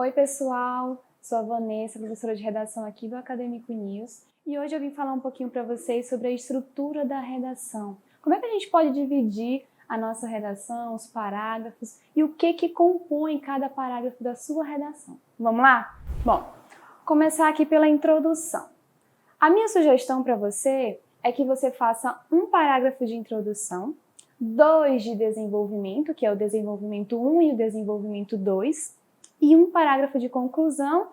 Oi, pessoal! Sou a Vanessa, professora de redação aqui do Acadêmico News, e hoje eu vim falar um pouquinho para vocês sobre a estrutura da redação. Como é que a gente pode dividir a nossa redação, os parágrafos e o que compõe cada parágrafo da sua redação. Vamos lá? Bom, começar aqui pela introdução. A minha sugestão para você é que você faça um parágrafo de introdução, 2 de desenvolvimento, que é o desenvolvimento 1 e o desenvolvimento 2, e um parágrafo de conclusão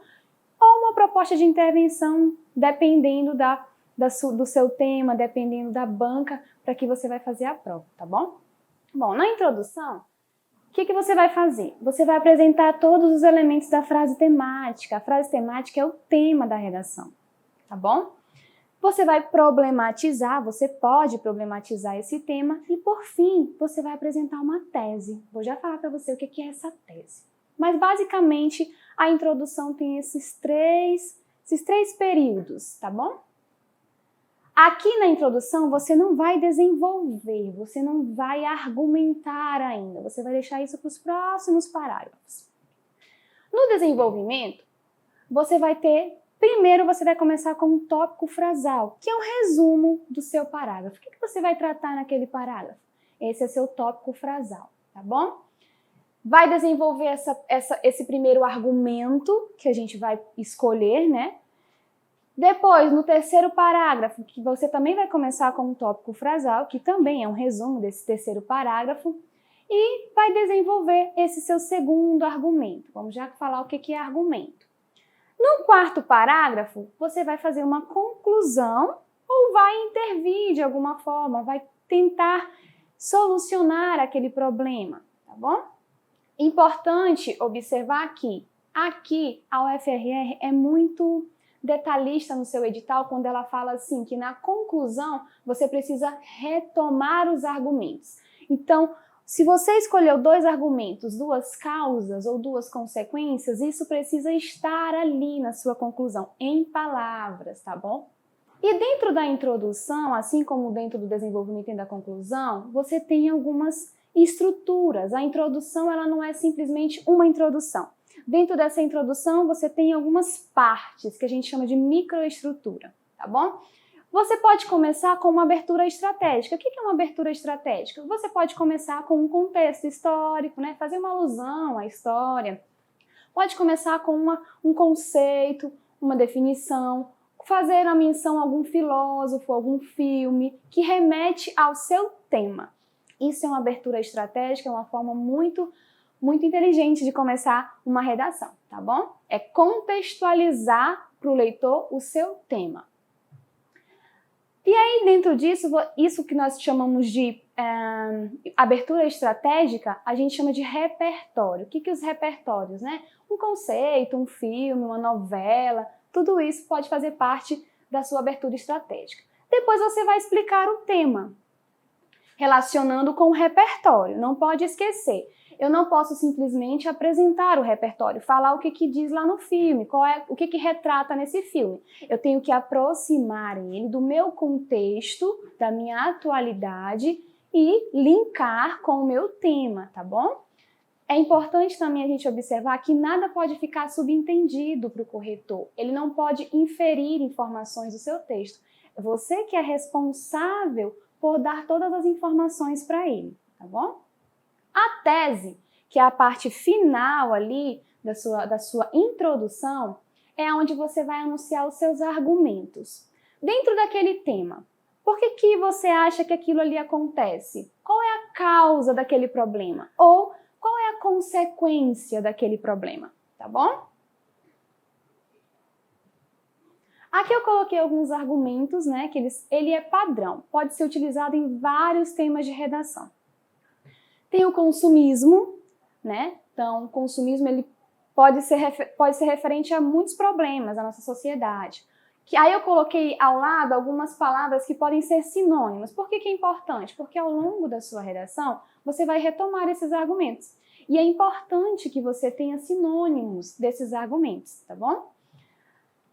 ou uma proposta de intervenção, dependendo do seu tema, dependendo da banca para que você vai fazer a prova, tá bom? Bom, na introdução, o que você vai fazer? Você vai apresentar todos os elementos da frase temática. A frase temática é o tema da redação, tá bom? Você vai problematizar, você pode problematizar esse tema e, por fim, você vai apresentar uma tese. Vou já falar para você o que é essa tese. Mas, basicamente, a introdução tem esses três períodos, tá bom? Aqui na introdução, você não vai desenvolver, você não vai argumentar ainda, você vai deixar isso para os próximos parágrafos. No desenvolvimento, primeiro você vai começar com um tópico frasal, que é um resumo do seu parágrafo. O que você vai tratar naquele parágrafo? Esse é seu tópico frasal, tá bom? Vai desenvolver esse primeiro argumento que a gente vai escolher, né? Depois, no terceiro parágrafo, que você também vai começar com um tópico frasal, que também é um resumo desse terceiro parágrafo, e vai desenvolver esse seu segundo argumento. Vamos já falar o que é argumento. No quarto parágrafo, você vai fazer uma conclusão ou vai intervir de alguma forma, vai tentar solucionar aquele problema, tá bom? Importante observar que aqui a UFRR é muito detalhista no seu edital quando ela fala assim que na conclusão você precisa retomar os argumentos. Então, se você escolheu 2 argumentos, 2 causas ou 2 consequências, isso precisa estar ali na sua conclusão, em palavras, tá bom? E dentro da introdução, assim como dentro do desenvolvimento e da conclusão, você tem algumas estruturas. A introdução ela não é simplesmente uma introdução. Dentro dessa introdução, você tem algumas partes que a gente chama de microestrutura, tá bom? Você pode começar com uma abertura estratégica. O que é uma abertura estratégica? Você pode começar com um contexto histórico, né? Fazer uma alusão à história. Pode começar com um conceito, uma definição, fazer a menção a algum filósofo, algum filme que remete ao seu tema. Isso é uma abertura estratégica, é uma forma muito inteligente de começar uma redação, tá bom? É contextualizar para o leitor o seu tema. E aí, dentro disso, isso que nós chamamos de abertura estratégica, a gente chama de repertório. O que os repertórios, né? Um conceito, um filme, uma novela, tudo isso pode fazer parte da sua abertura estratégica. Depois você vai explicar o tema, relacionando com o repertório. Não pode esquecer. Eu não posso simplesmente apresentar o repertório, falar o que diz lá no filme, o que retrata nesse filme. Eu tenho que aproximar ele do meu contexto, da minha atualidade e linkar com o meu tema, tá bom? É importante também a gente observar que nada pode ficar subentendido para o corretor. Ele não pode inferir informações do seu texto. É você que é responsável por dar todas as informações para ele, tá bom? A tese, que é a parte final ali da sua introdução, é onde você vai anunciar os seus argumentos. Dentro daquele tema, por que você acha que aquilo ali acontece? Qual é a causa daquele problema? Ou qual é a consequência daquele problema? Tá bom? Aqui eu coloquei alguns argumentos, né? Que ele é padrão, pode ser utilizado em vários temas de redação. Tem o consumismo, né? Então, o consumismo ele pode ser referente a muitos problemas da nossa sociedade. Aí eu coloquei ao lado algumas palavras que podem ser sinônimos. Por que é importante? Porque ao longo da sua redação, você vai retomar esses argumentos. E é importante que você tenha sinônimos desses argumentos, tá bom?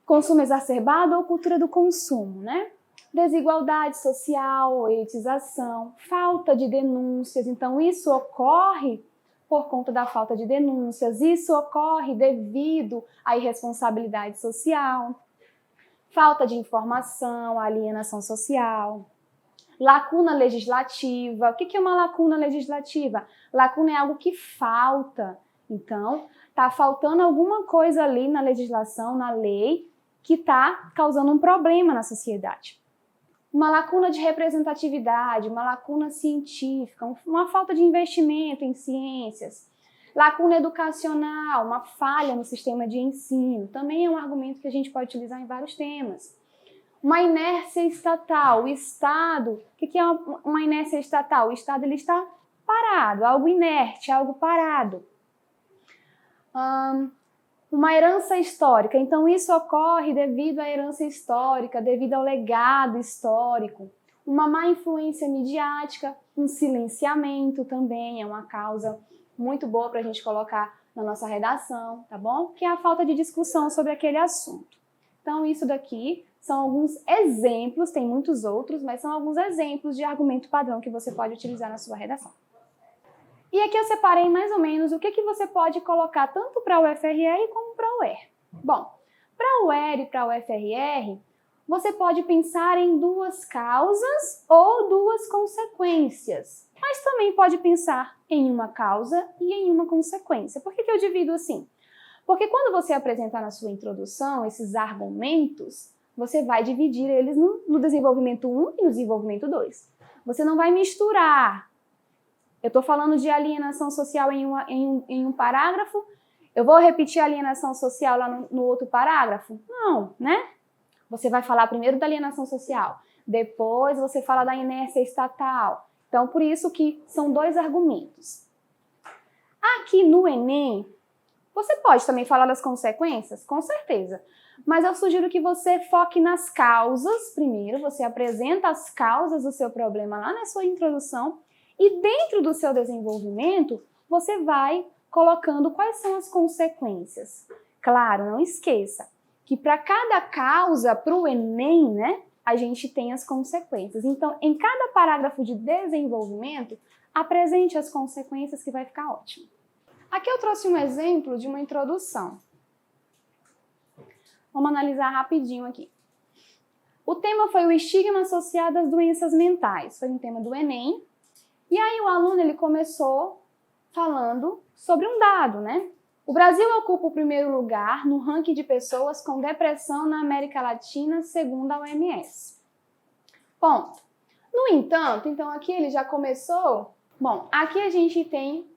Consumo exacerbado ou cultura do consumo, né? Desigualdade social, elitização, falta de denúncias. Então, isso ocorre por conta da falta de denúncias. Isso ocorre devido à irresponsabilidade social, falta de informação, alienação social, lacuna legislativa. O que é uma lacuna legislativa? Lacuna é algo que falta. Então, está faltando alguma coisa ali na legislação, na lei, que está causando um problema na sociedade. Uma lacuna de representatividade, uma lacuna científica, uma falta de investimento em ciências. Lacuna educacional, uma falha no sistema de ensino. Também é um argumento que a gente pode utilizar em vários temas. Uma inércia estatal. O Estado, o que é uma inércia estatal? O Estado ele está parado, algo inerte, algo parado. Uma herança histórica. Então, isso ocorre devido à herança histórica, devido ao legado histórico. Uma má influência midiática, um silenciamento também é uma causa muito boa para a gente colocar na nossa redação, tá bom? Que é a falta de discussão sobre aquele assunto. Então, isso daqui são alguns exemplos, tem muitos outros, mas são alguns exemplos de argumento padrão que você pode utilizar na sua redação. E aqui eu separei mais ou menos o que você pode colocar tanto para o UFRR como para o UER. Bom, para o UER e para o UFRR, você pode pensar em duas causas ou duas consequências, mas também pode pensar em uma causa e em uma consequência. Por que eu divido assim? Porque quando você apresentar na sua introdução esses argumentos, você vai dividir eles no desenvolvimento 1 e no desenvolvimento 2. Você não vai misturar. Eu estou falando de alienação social em um parágrafo, eu vou repetir a alienação social lá no outro parágrafo? Não, né? Você vai falar primeiro da alienação social, depois você fala da inércia estatal. Então, por isso que são dois argumentos. Aqui no Enem, você pode também falar das consequências? Com certeza. Mas eu sugiro que você foque nas causas primeiro, você apresenta as causas do seu problema lá na sua introdução, e dentro do seu desenvolvimento, você vai colocando quais são as consequências. Claro, não esqueça que para cada causa, para o Enem, né, a gente tem as consequências. Então, em cada parágrafo de desenvolvimento, apresente as consequências que vai ficar ótimo. Aqui eu trouxe um exemplo de uma introdução. Vamos analisar rapidinho aqui. O tema foi o estigma associado às doenças mentais. Foi um tema do Enem. E aí o aluno ele começou falando sobre um dado, né? O Brasil ocupa o primeiro lugar no ranking de pessoas com depressão na América Latina, segundo a OMS. Ponto. No entanto, então aqui ele já começou... Bom, aqui a gente tem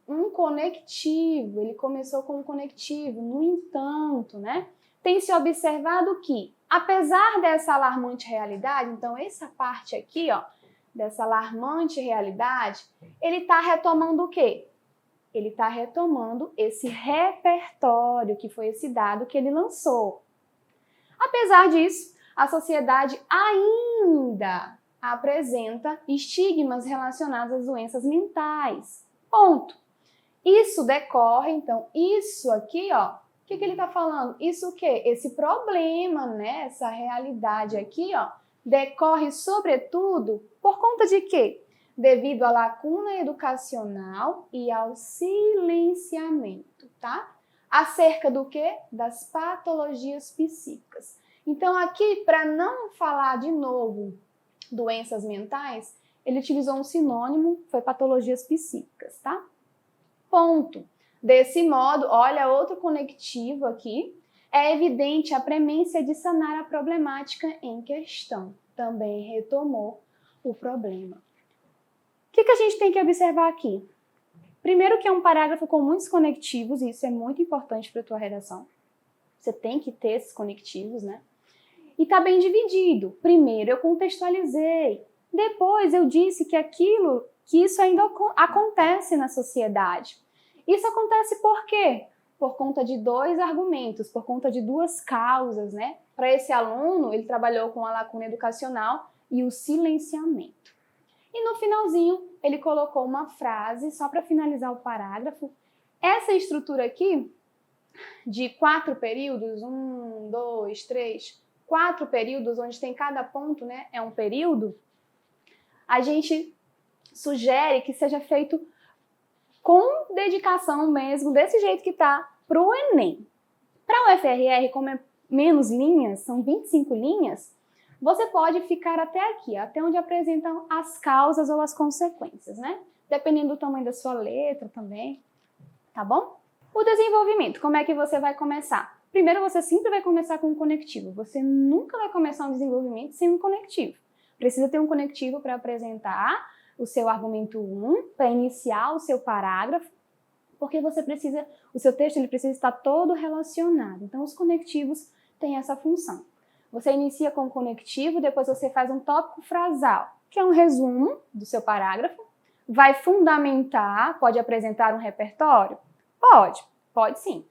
um conectivo, ele começou com um conectivo. No entanto, né? Tem se observado que, apesar dessa alarmante realidade, então essa parte aqui, ó, dessa alarmante realidade, ele está retomando o quê? Ele está retomando esse repertório, que foi esse dado que ele lançou. Apesar disso, a sociedade ainda apresenta estigmas relacionados às doenças mentais. Ponto. Isso decorre, então, isso aqui, ó, o que ele está falando? Isso o quê? Esse problema, né? Essa realidade aqui, ó, decorre, sobretudo, por conta de quê? Devido à lacuna educacional e ao silenciamento, tá? Acerca do quê? Das patologias psíquicas. Então, aqui, para não falar de novo doenças mentais, ele utilizou um sinônimo, foi patologias psíquicas, tá? Ponto. Desse modo, olha outro conectivo aqui, é evidente a premência de sanar a problemática em questão. Também retomou o problema. O que a gente tem que observar aqui? Primeiro que é um parágrafo com muitos conectivos, e isso é muito importante para a tua redação. Você tem que ter esses conectivos, né? E está bem dividido. Primeiro eu contextualizei, depois eu disse que isso ainda acontece na sociedade. Isso acontece por quê? Por conta de dois argumentos, por conta de duas causas, né? Para esse aluno, ele trabalhou com a lacuna educacional e o silenciamento. E no finalzinho, ele colocou uma frase, só para finalizar o parágrafo. Essa estrutura aqui, de 4 períodos, 1, 2, 3, 4 períodos, onde tem cada ponto, né? É um período, a gente sugere que seja feito com dedicação mesmo, desse jeito que tá, pro Enem. Para o FRR, como é menos linhas, são 25 linhas, você pode ficar até aqui, até onde apresentam as causas ou as consequências, né? Dependendo do tamanho da sua letra também, tá bom? O desenvolvimento, como é que você vai começar? Primeiro, você sempre vai começar com um conectivo. Você nunca vai começar um desenvolvimento sem um conectivo. Precisa ter um conectivo para apresentar o seu argumento 1, para iniciar o seu parágrafo, porque você precisa, o seu texto ele precisa estar todo relacionado. Então, os conectivos têm essa função. Você inicia com o conectivo, depois você faz um tópico frasal, que é um resumo do seu parágrafo, vai fundamentar, pode apresentar um repertório? Pode sim.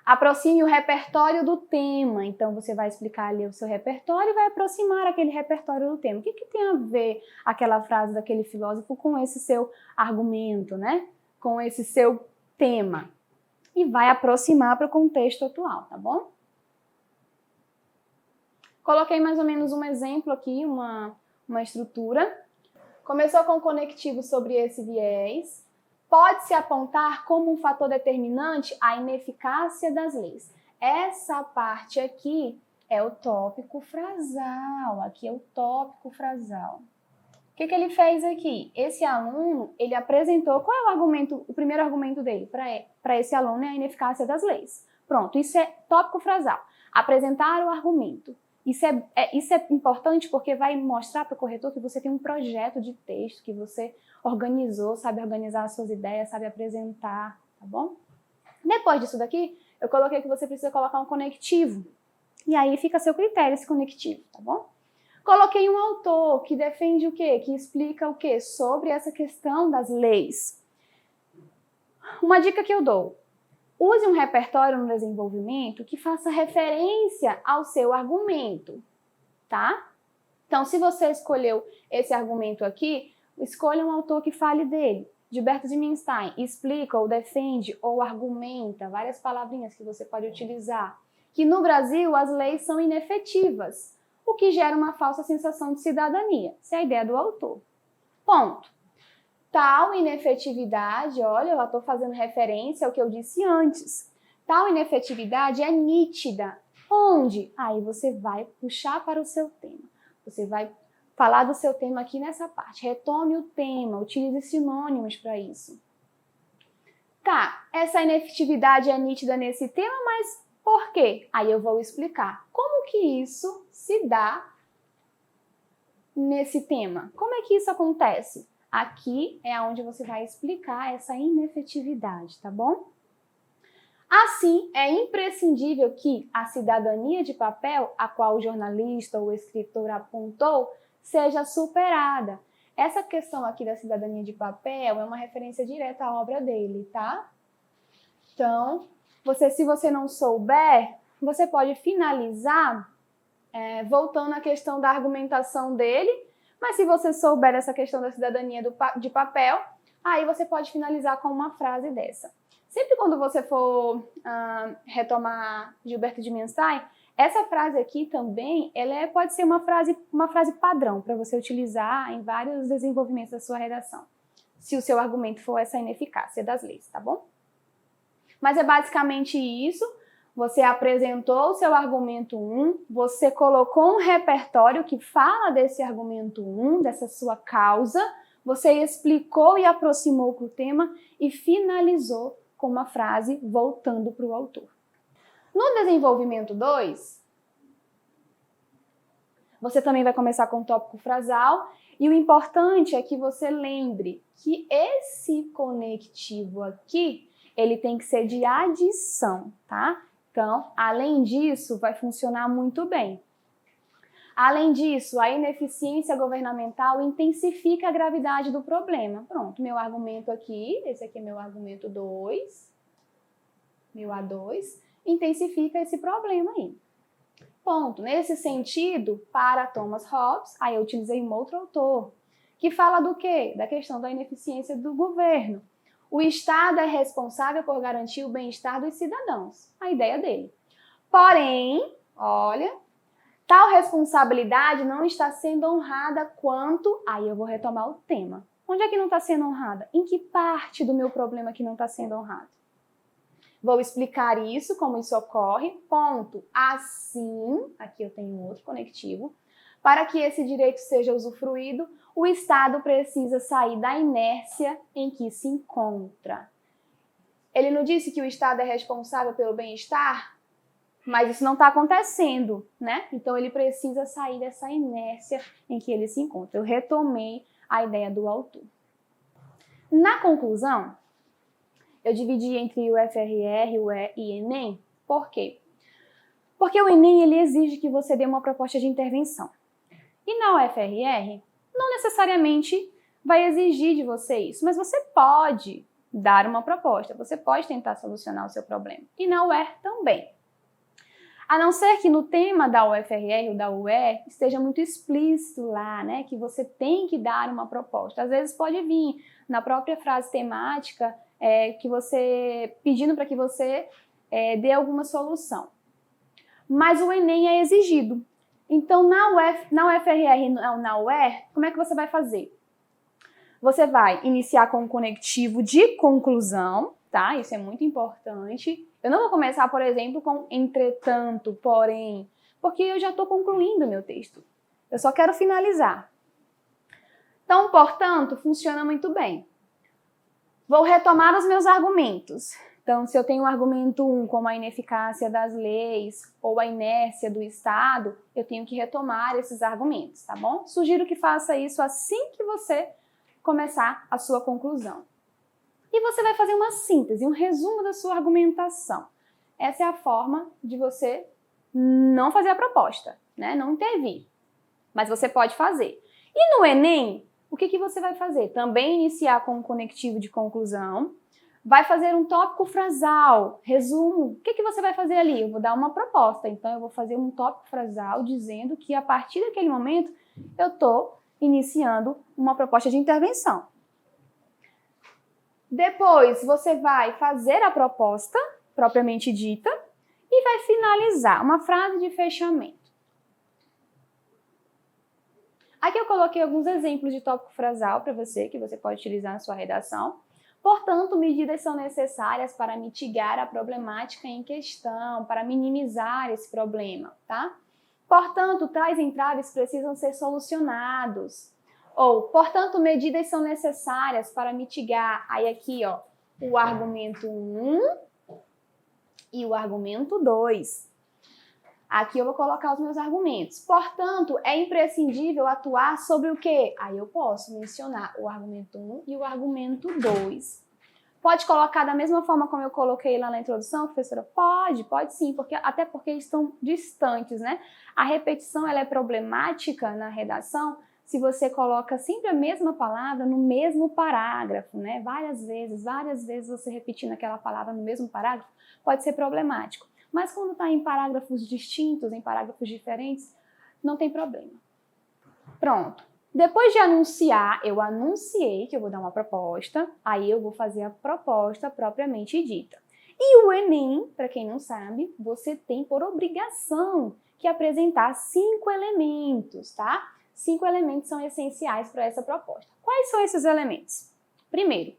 Aproxime o repertório do tema, então você vai explicar ali o seu repertório e vai aproximar aquele repertório do tema. O que tem a ver aquela frase daquele filósofo com esse seu argumento, né? Com esse seu tema? E vai aproximar para o contexto atual, tá bom? Coloquei mais ou menos um exemplo aqui, uma estrutura. Começou com o conectivo sobre esse viés. Pode-se apontar como um fator determinante a ineficácia das leis. Essa parte aqui é o tópico frasal. Aqui é o tópico frasal. O que ele fez aqui? Esse aluno, ele apresentou, qual é o argumento, o primeiro argumento dele? Para esse aluno é a ineficácia das leis. Pronto, isso é tópico frasal. Apresentar o argumento. Isso é importante porque vai mostrar para o corretor que você tem um projeto de texto, que você organizou, sabe organizar as suas ideias, sabe apresentar, tá bom? Depois disso daqui, eu coloquei que você precisa colocar um conectivo. E aí fica a seu critério esse conectivo, tá bom? Coloquei um autor que defende o quê? Que explica o quê? Sobre essa questão das leis. Uma dica que eu dou. Use um repertório no desenvolvimento que faça referência ao seu argumento, tá? Então, se você escolheu esse argumento aqui, escolha um autor que fale dele. Gilberto de Minstein explica ou defende ou argumenta, várias palavrinhas que você pode utilizar, que no Brasil as leis são inefetivas, o que gera uma falsa sensação de cidadania. Essa é a ideia do autor. Ponto. Tal inefetividade, olha, eu já estou fazendo referência ao que eu disse antes. Tal inefetividade é nítida. Onde? Aí você vai puxar para o seu tema. Você vai falar do seu tema aqui nessa parte. Retome o tema, utilize sinônimos para isso. Tá, essa inefetividade é nítida nesse tema, mas por quê? Aí eu vou explicar. Como que isso se dá nesse tema? Como é que isso acontece? Aqui é onde você vai explicar essa inefetividade, tá bom? Assim, é imprescindível que a cidadania de papel, a qual o jornalista ou o escritor apontou, seja superada. Essa questão aqui da cidadania de papel é uma referência direta à obra dele, tá? Então, se você não souber, você pode finalizar voltando à questão da argumentação dele. Mas se você souber essa questão da cidadania de papel, aí você pode finalizar com uma frase dessa. Sempre quando você for retomar Gilberto de Minstein, essa frase aqui também, pode ser uma frase padrão para você utilizar em vários desenvolvimentos da sua redação, se o seu argumento for essa ineficácia das leis, tá bom? Mas é basicamente isso. Você apresentou o seu argumento 1, você colocou um repertório que fala desse argumento 1, dessa sua causa, você explicou e aproximou para o tema e finalizou com uma frase voltando para o autor. No desenvolvimento 2, você também vai começar com o tópico frasal e o importante é que você lembre que esse conectivo aqui, ele tem que ser de adição, tá? Então, além disso, vai funcionar muito bem. Além disso, a ineficiência governamental intensifica a gravidade do problema. Pronto, meu argumento aqui, esse aqui é meu argumento 2, meu A2, intensifica esse problema aí. Ponto. Nesse sentido, para Thomas Hobbes, aí eu utilizei um outro autor, que fala do quê? Da questão da ineficiência do governo. O Estado é responsável por garantir o bem-estar dos cidadãos. A ideia dele. Porém, olha, tal responsabilidade não está sendo honrada quanto... Aí eu vou retomar o tema. Onde é que não está sendo honrada? Em que parte do meu problema que não está sendo honrado? Vou explicar isso, como isso ocorre. Ponto. Assim, aqui eu tenho outro conectivo. Para que esse direito seja usufruído, o Estado precisa sair da inércia em que se encontra. Ele não disse que o Estado é responsável pelo bem-estar? Mas isso não está acontecendo, né? Então ele precisa sair dessa inércia em que ele se encontra. Eu retomei a ideia do autor. Na conclusão, eu dividi entre o FRR, o E e Enem. Por quê? Porque o Enem ele exige que você dê uma proposta de intervenção. E na UFRR, não necessariamente vai exigir de você isso, mas você pode dar uma proposta, você pode tentar solucionar o seu problema. E na UER também. A não ser que no tema da UFRR ou da UER esteja muito explícito lá, né, que você tem que dar uma proposta. Às vezes pode vir na própria frase temática que você pedindo para que você dê alguma solução. Mas o Enem é exigido. Então, na UFRR e na UER, como é que você vai fazer? Você vai iniciar com um conectivo de conclusão, tá? Isso é muito importante. Eu não vou começar, por exemplo, com entretanto, porém, porque eu já estou concluindo meu texto. Eu só quero finalizar. Então, portanto, funciona muito bem. Vou retomar os meus argumentos. Então, se eu tenho o argumento 1, como a ineficácia das leis ou a inércia do Estado, eu tenho que retomar esses argumentos, tá bom? Sugiro que faça isso assim que você começar a sua conclusão. E você vai fazer uma síntese, um resumo da sua argumentação. Essa é a forma de você não fazer a proposta, né? Não intervir. Mas você pode fazer. E no Enem, o que você vai fazer? Também iniciar com um conectivo de conclusão. Vai fazer um tópico frasal, resumo. O que você vai fazer ali? Eu vou dar uma proposta, então eu vou fazer um tópico frasal dizendo que a partir daquele momento eu estou iniciando uma proposta de intervenção. Depois você vai fazer a proposta, propriamente dita, e vai finalizar uma frase de fechamento. Aqui eu coloquei alguns exemplos de tópico frasal para você, que você pode utilizar na sua redação. Portanto, medidas são necessárias para mitigar a problemática em questão, para minimizar esse problema, tá? Portanto, tais entraves precisam ser solucionados. Ou, portanto, medidas são necessárias para mitigar. Aí aqui, ó, o argumento 1 e o argumento 2. Aqui eu vou colocar os meus argumentos. Portanto, é imprescindível atuar sobre o quê? Aí eu posso mencionar o argumento 1 e o argumento 2. Pode colocar da mesma forma como eu coloquei lá na introdução, professora? Pode sim, até porque estão distantes, né? A repetição ela é problemática na redação se você coloca sempre a mesma palavra no mesmo parágrafo, né? Várias vezes você repetindo aquela palavra no mesmo parágrafo, pode ser problemático. Mas quando está em parágrafos distintos, em parágrafos diferentes, não tem problema. Pronto. Depois de anunciar, eu anunciei que eu vou dar uma proposta, aí eu vou fazer a proposta propriamente dita. E o Enem, para quem não sabe, você tem por obrigação que apresentar 5 elementos, tá? 5 elementos são essenciais para essa proposta. Quais são esses elementos? Primeiro,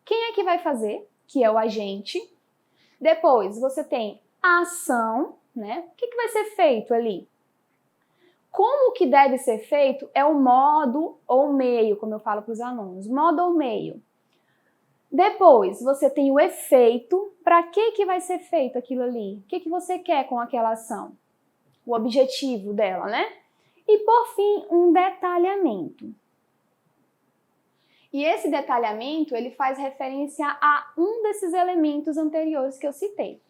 quem é que vai fazer? Que é o agente. Depois, você tem a ação, né? O que vai ser feito ali? Como que deve ser feito é o modo ou meio, como eu falo para os alunos, modo ou meio. Depois, você tem o efeito, para que vai ser feito aquilo ali? O que você quer com aquela ação? O objetivo dela, né? E por fim, um detalhamento. E esse detalhamento, ele faz referência a um desses elementos anteriores que eu citei.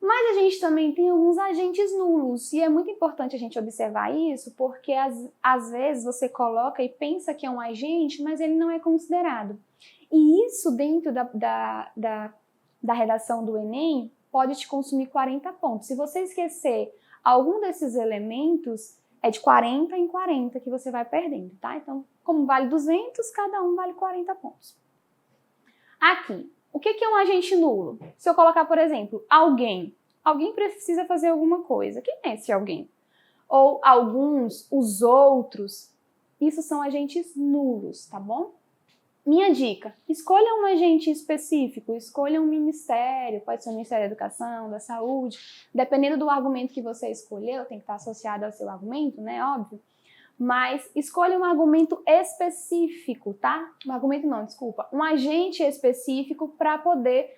Mas a gente também tem alguns agentes nulos, e é muito importante a gente observar isso, porque às vezes você coloca e pensa que é um agente, mas ele não é considerado. E isso dentro da redação do Enem pode te consumir 40 pontos. Se você esquecer algum desses elementos, é de 40 em 40 que você vai perdendo, tá? Então, como vale 200, cada um vale 40 pontos. Aqui. O que é um agente nulo? Se eu colocar, por exemplo, alguém. Alguém precisa fazer alguma coisa. Quem é esse alguém? Ou alguns, os outros. Isso são agentes nulos, tá bom? Minha dica, escolha um agente específico, escolha um ministério, pode ser o Ministério da Educação, da Saúde, dependendo do argumento que você escolheu, tem que estar associado ao seu argumento, né, óbvio, mas escolha um argumento específico, tá? Um agente específico para poder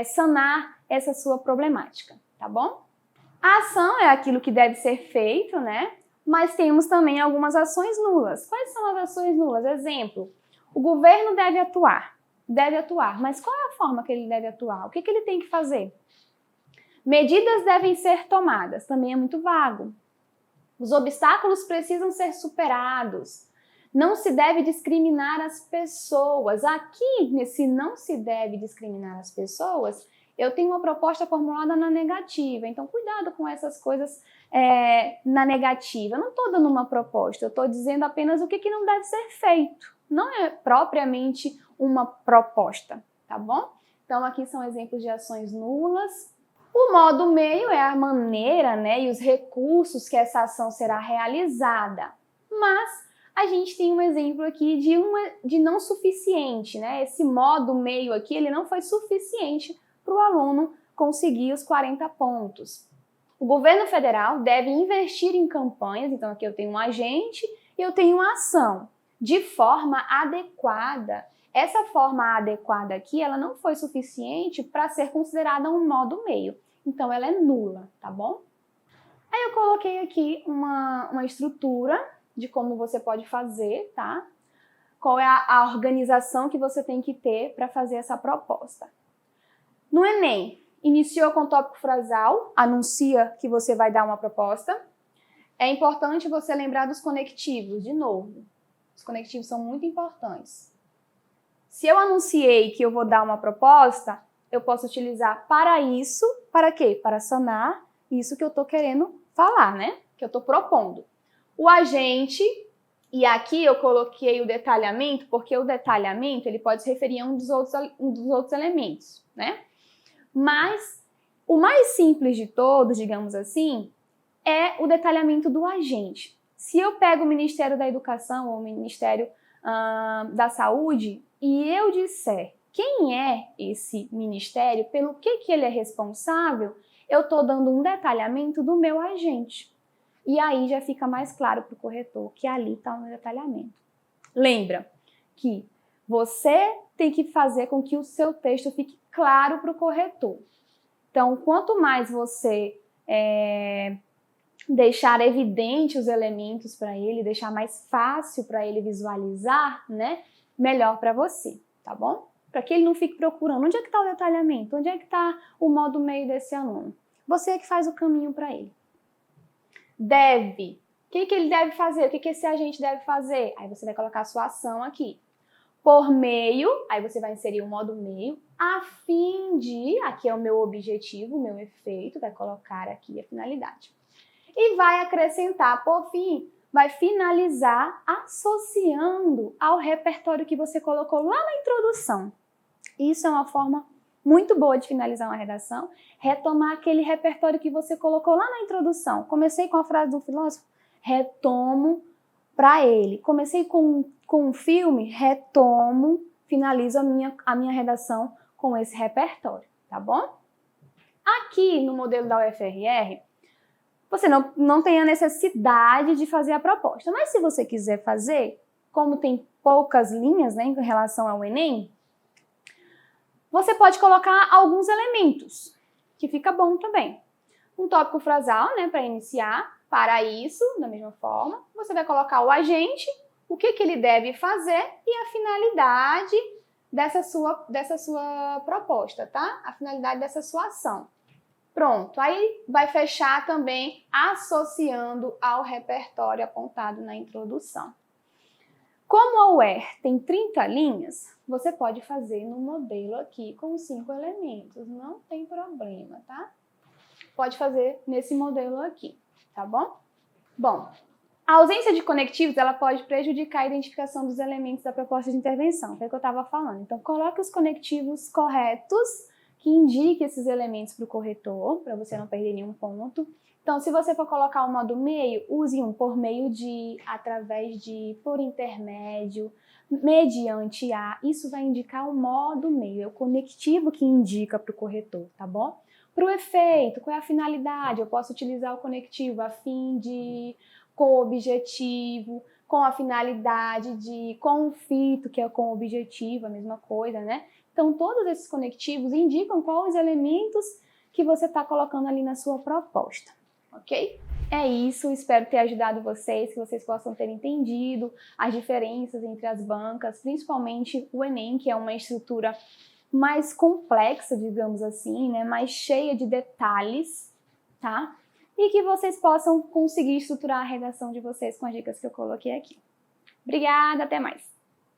sanar essa sua problemática, tá bom? A ação é aquilo que deve ser feito, né? Mas temos também algumas ações nulas. Quais são as ações nulas? Exemplo, o governo deve atuar, mas qual é a forma que ele deve atuar? O que ele tem que fazer? Medidas devem ser tomadas, também é muito vago. Os obstáculos precisam ser superados. Não se deve discriminar as pessoas. Aqui, nesse não se deve discriminar as pessoas, eu tenho uma proposta formulada na negativa. Então, cuidado com essas coisas na negativa. Eu não estou dando uma proposta, eu estou dizendo apenas o que não deve ser feito. Não é propriamente uma proposta, tá bom? Então, aqui são exemplos de ações nulas. O modo meio é a maneira, né, e os recursos que essa ação será realizada. Mas a gente tem um exemplo aqui de não suficiente, né? Esse modo meio aqui, ele não foi suficiente para o aluno conseguir os 40 pontos. O governo federal deve investir em campanhas, então aqui eu tenho um agente e eu tenho uma ação, de forma adequada. Essa forma adequada aqui, ela não foi suficiente para ser considerada um modo meio, então ela é nula, tá bom? Aí eu coloquei aqui uma estrutura de como você pode fazer, tá? Qual é a organização que você tem que ter para fazer essa proposta. No Enem, iniciou com tópico frasal, anuncia que você vai dar uma proposta. É importante você lembrar dos conectivos, de novo. Os conectivos são muito importantes. Se eu anunciei que eu vou dar uma proposta, eu posso utilizar para isso, para quê? Para sanar isso que eu estou querendo falar, né? Que eu estou propondo. O agente, e aqui eu coloquei o detalhamento, porque o detalhamento ele pode se referir a um dos outros elementos, né? Mas o mais simples de todos, digamos assim, é o detalhamento do agente. Se eu pego o Ministério da Educação ou o Ministério da Saúde e eu disser quem é esse ministério, pelo que ele é responsável, eu estou dando um detalhamento do meu agente. E aí já fica mais claro para o corretor que ali está o meu detalhamento. Lembra que você tem que fazer com que o seu texto fique claro para o corretor. Então, quanto mais você deixar evidente os elementos para ele, deixar mais fácil para ele visualizar, né? Melhor para você, tá bom? Para que ele não fique procurando onde é que está o detalhamento, onde é que está o modo meio desse aluno. Você é que faz o caminho para ele. Deve. O que ele deve fazer? O que esse agente deve fazer? Aí você vai colocar a sua ação aqui. Por meio, aí você vai inserir o modo meio, a fim de, aqui é o meu objetivo, o meu efeito, vai colocar aqui a finalidade. E vai acrescentar, por fim, vai finalizar associando ao repertório que você colocou lá na introdução. Isso é uma forma muito boa de finalizar uma redação, retomar aquele repertório que você colocou lá na introdução. Comecei com a frase do filósofo, retomo para ele. Comecei com um filme, retomo, finalizo a minha redação com esse repertório, tá bom? Aqui no modelo da UFRR, você não tem a necessidade de fazer a proposta, mas se você quiser fazer, como tem poucas linhas, né, em relação ao Enem, você pode colocar alguns elementos, que fica bom também. Um tópico frasal, né, para iniciar. Para isso, da mesma forma, você vai colocar o agente, o que ele deve fazer e a finalidade dessa sua proposta, tá? A finalidade dessa sua ação. Pronto, aí vai fechar também associando ao repertório apontado na introdução. Como a UER tem 30 linhas, você pode fazer no modelo aqui com 5 elementos, não tem problema, tá? Pode fazer nesse modelo aqui, tá bom? Bom, a ausência de conectivos, ela pode prejudicar a identificação dos elementos da proposta de intervenção, que é o que eu estava falando. Então, coloque os conectivos corretos, que indiquem esses elementos para o corretor, para você não perder nenhum ponto. Então, se você for colocar o modo meio, use um por meio de, através de, por intermédio, mediante a. Isso vai indicar o modo meio, é o conectivo que indica para o corretor, tá bom? Para o efeito, qual é a finalidade? Eu posso utilizar o conectivo a fim de, com o objetivo, com a finalidade de, com o fito, que é com o objetivo, a mesma coisa, né? Então, todos esses conectivos indicam quais os elementos que você está colocando ali na sua proposta, ok? É isso, espero ter ajudado vocês, que vocês possam ter entendido as diferenças entre as bancas, principalmente o Enem, que é uma estrutura mais complexa, digamos assim, né? Mais cheia de detalhes, tá? E que vocês possam conseguir estruturar a redação de vocês com as dicas que eu coloquei aqui. Obrigada, até mais!